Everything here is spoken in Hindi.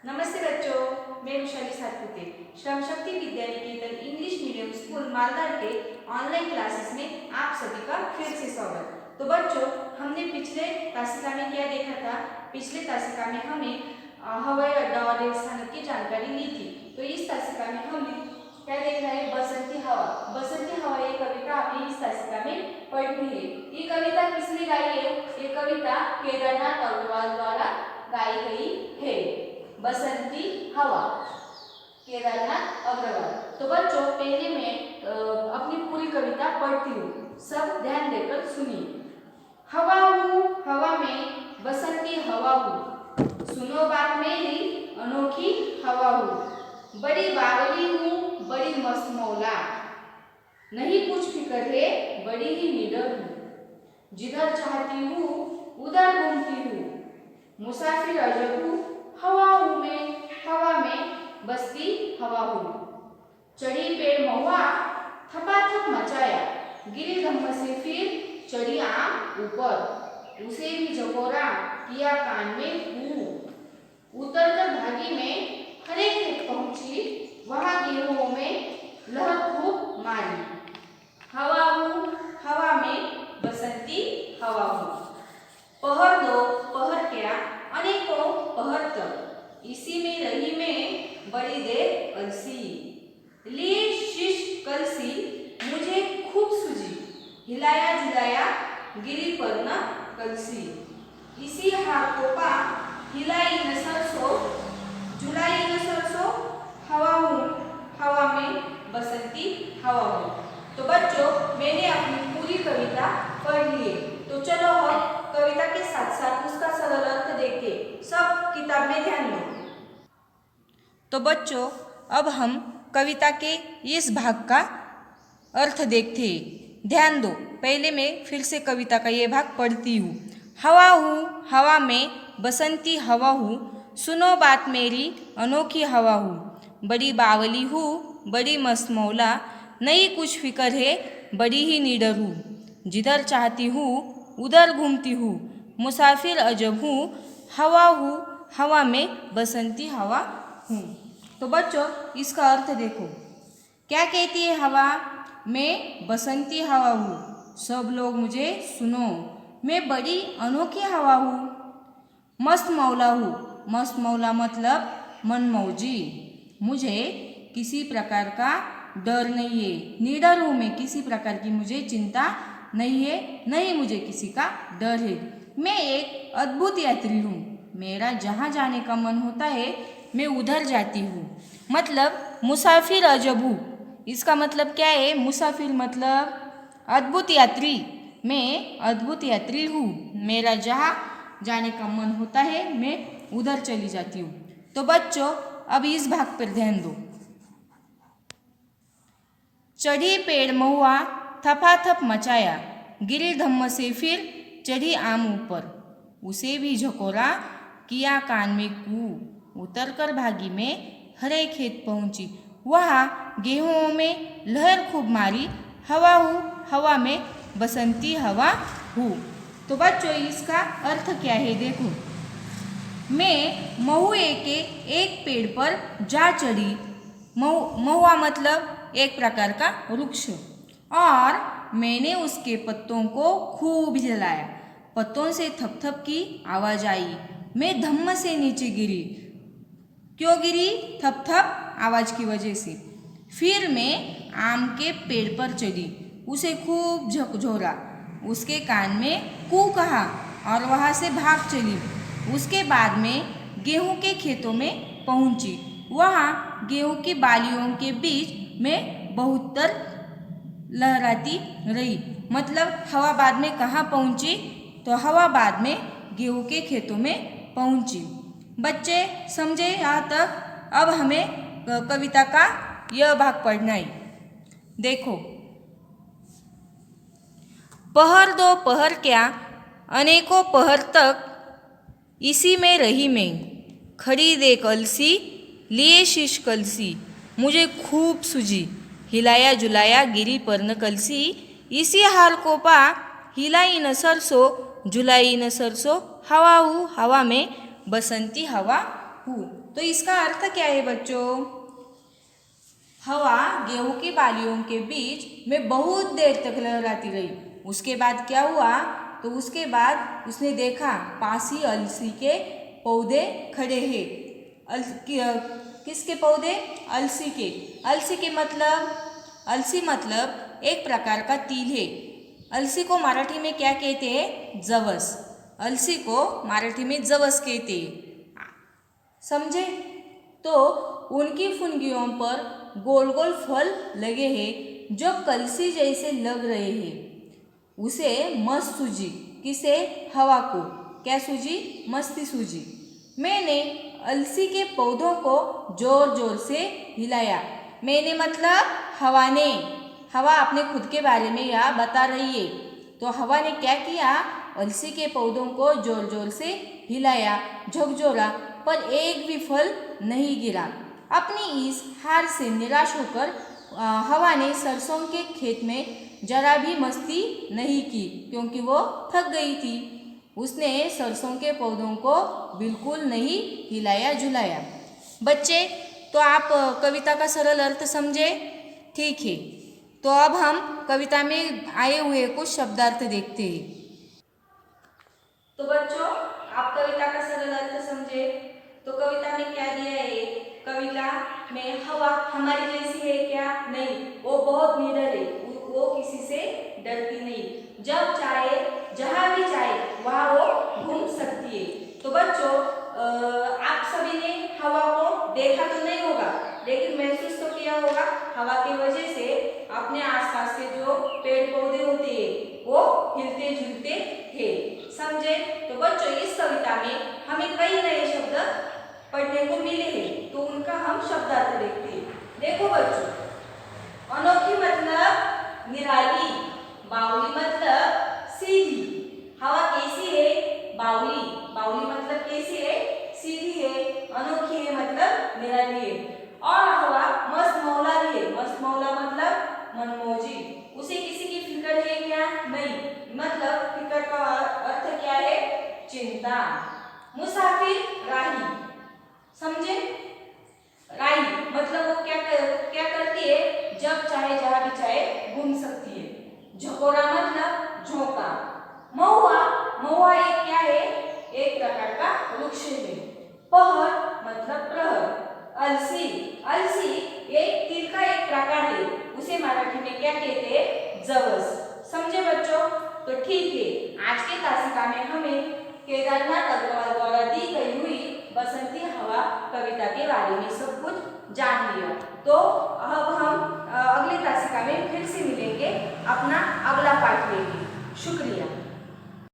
नमस्ते बच्चों, मैं Vaishali Satpute Shram Shakti Vidya Niketan English medium school Malda के ऑनलाइन क्लासेस में आप सभी का फिर से स्वागत। तो बच्चों, हमने पिछले तासिका में क्या देखा था? पिछले तासिका में हमें हवाई अड्डा और रेल स्थानक की जानकारी ली थी। तो इस तासिका में हमने क्या देखा है? बसंती हवा। बसंती हवा ये कविता आपने इस तासिका में पढ़ी है। ये कविता किसने गाई है? ये कविता केदारनाथ अग्रवाल द्वारा गाई गई है। बसंती हवा, केदारनाथ अग्रवाल। तो बच्चों, पहले मैं अपनी पूरी कविता पढ़ती हूँ, सब ध्यान देकर सुनिए। हवा हूँ हवा में बसंती हवा हूँ, सुनो बात मेरी अनोखी हवा हूँ। बड़ी बावली हूँ बड़ी मस्त मौला, नहीं कुछ फिक्र है बड़ी ही निडर हूँ। जिधर चाहती हूँ उधर घूमती हूँ, मुसाफिर अजब हूँ हवा हूँ मैं, हवा में बसती हवा हूँ। चढ़ी पेड़ महुआ थपाथप मचाया, गिरी धम्म से फिर चढ़ी आम ऊपर। उसे भी झकोरा किया कान में कू, उतर कर भागी में हरे खेत पहुंची, वहां गेहूं में लहर खूब मारी। हवा हूँ हवा में बसंती हवा हूँ। पहर दो पहर क्या अनेकों पहर तक, इसी में रही मैं बड़ी देर अलसी। लिए शीश कलसी मुझे खूब सूझी, हिलाया झुलाया गिरी पर न कलसी। इसी हार को पा हिलाई न सरसो, झुलाई न सरसो। हवा हूँ हवा में बसंती हवा हूँ। तो बच्चों, मैंने अपनी पूरी कविता पढ़ ली है। तो चलो हम कविता के साथ साथ उसका सरल अर्थ देखते। सब किताब में ध्यान दो। तो बच्चों, अब हम कविता के इस भाग का अर्थ देखते हैं। ध्यान दो, पहले मैं फिर से कविता का ये भाग पढ़ती हूँ। हवा हूँ हवा में बसंती हवा हूँ, सुनो बात मेरी अनोखी हवा हूँ। बड़ी बावली हूँ बड़ी मस्त मौला, नहीं कुछ फिक्र है बड़ी ही निडर हूँ। जिधर चाहती हूँ उधर घूमती हूँ, मुसाफिर अजब हूँ हवा में बसंती हवा हूँ। तो बच्चों, इसका अर्थ देखो। क्या कहती है हवा? मैं बसंती हवा हूँ, सब लोग मुझे सुनो, मैं बड़ी अनोखी हवा हूँ। मस्त मौला हूँ, मस्त मौला मतलब मनमौजी, मुझे किसी प्रकार का डर नहीं है। निडर हूँ मैं, किसी प्रकार की मुझे चिंता नहीं है, नहीं मुझे किसी का डर है। मैं एक अद्भुत यात्री हूँ, मेरा जहाँ जाने का मन होता है मैं उधर जाती हूँ। मतलब मुसाफिर अजब हूँ। इसका मतलब क्या है? मुसाफिर मतलब अद्भुत यात्री। मैं अद्भुत यात्री हूँ, मेरा जहाँ जाने का मन होता है मैं उधर चली जाती हूँ। तो बच्चों, अब इस भाग पर ध्यान दो। चढ़ी पेड़ महुआ थपाथप मचाया, गिरी धम्म से फिर चढ़ी आम ऊपर। उसे भी झकोरा किया कान में कू, उतर कर भागी में हरे खेत पहुंची, वहाँ गेहूं में लहर खूब मारी। हवा हूँ हवा में बसंती हवा हूँ। तो बच्चों, इसका अर्थ क्या है देखो। मैं महुए के एक पेड़ पर जा चढ़ी, महुआ मतलब एक प्रकार का वृक्ष, और मैंने उसके पत्तों को खूब हिलाया। पत्तों से थपथप की आवाज आई, मैं धम्म से नीचे गिरी। क्यों गिरी? थपथप आवाज की वजह से। फिर मैं आम के पेड़ पर चढ़ी, उसे खूब झकझोरा, उसके कान में कू कहा और वहाँ से भाग चली। उसके बाद में गेहूं के खेतों में पहुंची, वहाँ गेहूं की बालियों के बीच में बहुतर लहराती रही। मतलब हवा बाद में कहाँ पहुंची? तो हवा बाद में गेहूं के खेतों में पहुंची। बच्चे समझे यहाँ तक? अब हमें कविता का यह भाग पढ़ना है। देखो। पहर दो पहर क्या अनेकों पहर तक, इसी में रही मैं, खड़ी देख अलसी लिए शीश कलसी। मुझे खूब सूझी, हिलाया झुलाया गिरी पर न कलसी। इसी हाल को पा हिलाई न सरसो, झुलाई न सरसो। हवा हूँ हवा में बसंती हवा हूँ। तो इसका अर्थ क्या है बच्चों? हवा गेहूं की बालियों के बीच में बहुत देर तक लहराती रही। उसके बाद क्या हुआ? तो उसके बाद उसने देखा पास ही अलसी के पौधे खड़े हैं। किसके पौधे? अलसी के। अलसी के मतलब? अलसी मतलब एक प्रकार का तिल है। अलसी को मराठी में क्या कहते हैं? जवस। अलसी को मराठी में जवस कहते हैं, समझे? तो उनकी फुनगियों पर गोल गोल फल लगे हैं जो कलसी जैसे लग रहे हैं। उसे मस्त सूझी। किसे? हवा को। क्या सूझी? मस्ती सूझी। मैंने अलसी के पौधों को जोर जोर से हिलाया। मैंने मतलब हवा ने। हवा अपने खुद के बारे में यह बता रही है। तो हवा ने क्या किया? अलसी के पौधों को जोर जोर से हिलाया, झकझोरा, पर एक भी फल नहीं गिरा। अपनी इस हार से निराश होकर हवा ने सरसों के खेत में जरा भी मस्ती नहीं की, क्योंकि वो थक गई थी। उसने सरसों के पौधों को बिल्कुल नहीं हिलाया झुलाया। बच्चे, तो आप कविता का सरल अर्थ समझे? ठीक है, तो अब हम कविता में आए हुए कुछ शब्दार्थ देखते हैं। तो बच्चों, आप कविता का सरल अर्थ समझे? तो कविता में क्या दिया है? कविता में हवा हमारी जैसी है क्या? नहीं, वो बहुत निडर है। वो किसी से डरती नहीं। जब चाहे, जहां भी चाहे वहां वो घूम सकती है। तो बच्चों, आप सभी ने हवा को देखा तो नहीं होगा, लेकिन महसूस तो किया होगा। हवा की वजह से अपने आसपास के जो पेड़ पौधे होते हैं वो हिलते झुलते हैं, समझे? तो बच्चों, इस कविता में हमें कई नए शब्द पढ़ने को मिले हैं, तो उनका हम शब्दार्थ देखते हैं। देखो बच्चों, अनोखी मतलब निराली, बावली मतलब सीधी। हवा कैसी है? बावली। बावली मतलब कैसी है? सीधी है। अनोखी है मतलब निराली है। और हवा मस्त मौला भी है। मस्त मौला मतलब मनमौजी। उसे किसी की फिक्र है क्या? नहीं, मतलब फिक्र का अर्थ क्या है? चिंता। मुसाफिर राही, समझे? राही मतलब वो क्या करती है? जब चाहे जहां भी चाहे घूम सकती है। झकोरा मतलब झोंका। महुआ, महुआ एक क्या है? एक प्रकार का वृक्ष है। पहर मतलब प्रहर। अलसी, अलसी एक तिल का एक प्रकार है। उसे मराठी में क्या कहते हैं? जवस। समझे बच्चों? तो ठीक है, आज के तासिका में हमें केदारनाथ अग्रवाल द्वारा दी गई हुई बसंती हवा कविता के बारे में सब कुछ जान लिया। तो अब हम अगली तासिका में फिर से मिलेंगे, अपना अगला पाठ लेंगे। शुक्रिया।